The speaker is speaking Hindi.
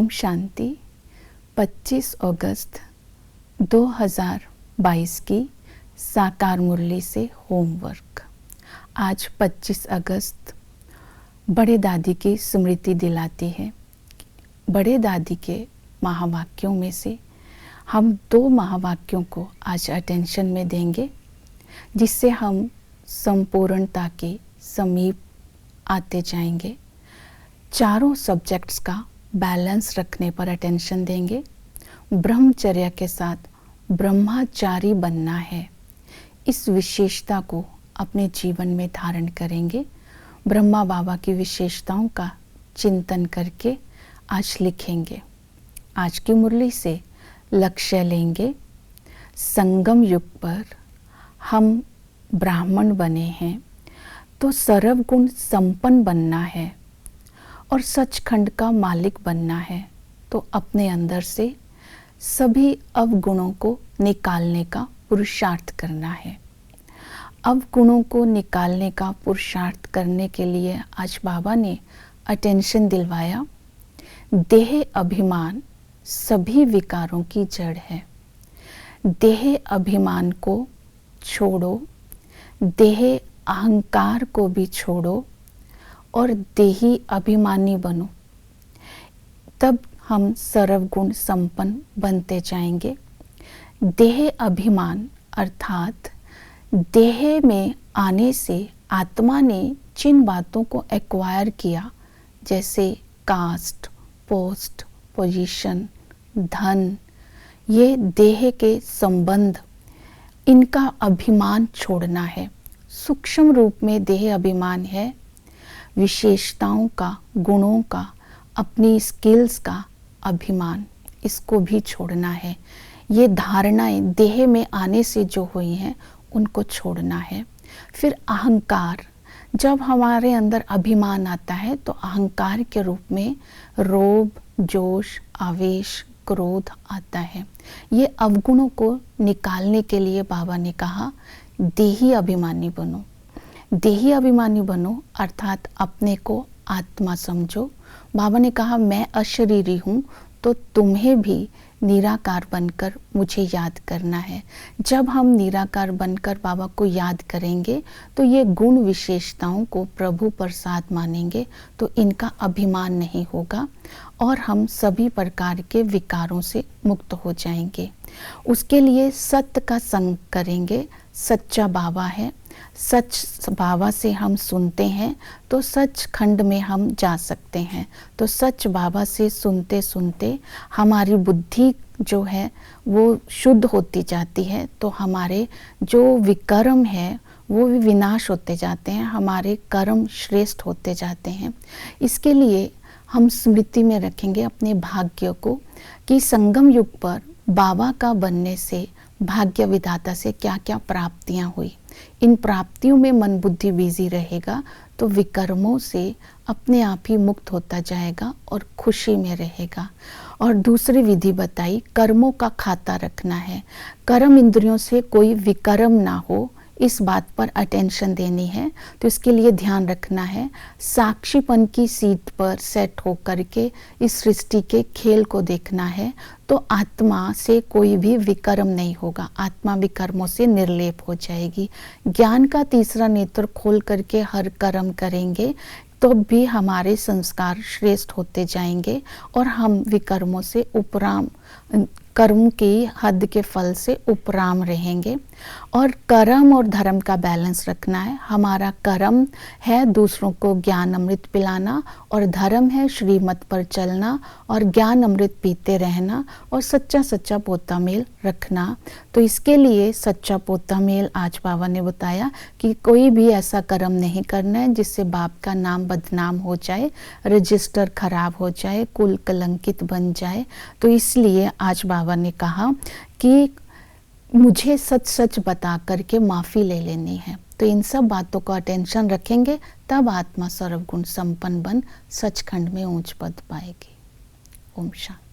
ओम शांति। 25 अगस्त 2022 की साकार मुरली से होमवर्क। आज 25 अगस्त बड़े दादी की स्मृति दिलाती है। बड़े दादी के महावाक्यों में से हम 2 महावाक्यों को आज अटेंशन में देंगे, जिससे हम संपूर्णता के समीप आते जाएंगे। चारों सब्जेक्ट्स का बैलेंस रखने पर अटेंशन देंगे। ब्रह्मचर्य के साथ ब्रह्मचारी बनना है, इस विशेषता को अपने जीवन में धारण करेंगे। ब्रह्मा बाबा की विशेषताओं का चिंतन करके आज लिखेंगे। आज की मुरली से लक्ष्य लेंगे, संगम युग पर हम ब्राह्मण बने हैं तो सर्वगुण संपन्न बनना है और सचखंड का मालिक बनना है, तो अपने अंदर से सभी अवगुणों को निकालने का पुरुषार्थ करना है। अवगुणों को निकालने का पुरुषार्थ करने के लिए आज बाबा ने अटेंशन दिलवाया। देह अभिमान सभी विकारों की जड़ है। देह अभिमान को छोड़ो, देह अहंकार को भी छोड़ो और देही अभिमानी बनो, तब हम सर्वगुण संपन्न बनते जाएंगे। देह अभिमान अर्थात देह में आने से आत्मा ने जिन बातों को एक्वायर किया, जैसे कास्ट, पोस्ट, पोजीशन, धन, ये देह के संबंध, इनका अभिमान छोड़ना है। सूक्ष्म रूप में देह अभिमान है, विशेषताओं का, गुणों का, अपनी स्किल्स का अभिमान, इसको भी छोड़ना है। ये धारणाएं देह में आने से जो हुई हैं उनको छोड़ना है। फिर अहंकार, जब हमारे अंदर अभिमान आता है तो अहंकार के रूप में रोब, जोश, आवेश, क्रोध आता है। ये अवगुणों को निकालने के लिए बाबा ने कहा देही अभिमानी बनो। देही अभिमानी बनो अर्थात अपने को आत्मा समझो। बाबा ने कहा मैं अशरीरी हूँ, तो तुम्हें भी निराकार बनकर मुझे याद करना है। जब हम निराकार बनकर बाबा को याद करेंगे तो ये गुण विशेषताओं को प्रभु प्रसाद मानेंगे, तो इनका अभिमान नहीं होगा और हम सभी प्रकार के विकारों से मुक्त हो जाएंगे। उसके लिए सत्य का संग करेंगे। सच्चा बाबा है, सच बाबा से हम सुनते हैं तो सच खंड में हम जा सकते हैं। तो सच बाबा से सुनते सुनते हमारी बुद्धि जो है वो शुद्ध होती जाती है, तो हमारे जो विकर्म है वो भी विनाश होते जाते हैं, हमारे कर्म श्रेष्ठ होते जाते हैं। इसके लिए हम स्मृति में रखेंगे अपने भाग्य को कि संगम युग पर बाबा का बनने से भाग्य विधाता से क्या क्या प्राप्तियां हुई। इन प्राप्तियों में मन बुद्धि बिजी रहेगा तो विकर्मों से अपने आप ही मुक्त होता जाएगा और खुशी में रहेगा। और दूसरी विधि बताई, कर्मों का खाता रखना है। कर्म इंद्रियों से कोई विकर्म ना हो, इस बात पर अटेंशन देनी है। तो इसके लिए ध्यान रखना है, साक्षीपन की सीट पर सेट होकर के इस सृष्टि के खेल को देखना है, तो आत्मा से कोई भी विकर्म नहीं होगा, आत्मा विकर्मों से निर्लेप हो जाएगी। ज्ञान का तीसरा नेत्र खोल करके हर कर्म करेंगे तो भी हमारे संस्कार श्रेष्ठ होते जाएंगे और हम विकर्मों से उपराम, कर्म की हद के फल से उपराम रहेंगे। और कर्म और धर्म का बैलेंस रखना है। हमारा कर्म है दूसरों को ज्ञान अमृत पिलाना और धर्म है श्रीमत पर चलना और ज्ञान अमृत पीते रहना और सच्चा सच्चा पोता मेल रखना। तो इसके लिए सच्चा पोता मेल आज बाबा ने बताया कि कोई भी ऐसा कर्म नहीं करना है जिससे बाप का नाम बदनाम हो जाए, रजिस्टर खराब हो जाए, कुल कलंकित बन जाए। तो इसलिए आज बाबा ने कहा कि मुझे सच सच बता करके माफ़ी ले लेनी है। तो इन सब बातों को अटेंशन रखेंगे, तब आत्मा सर्वगुण संपन्न बन सचखंड में ऊंच पद पाएगी। ओम शांति।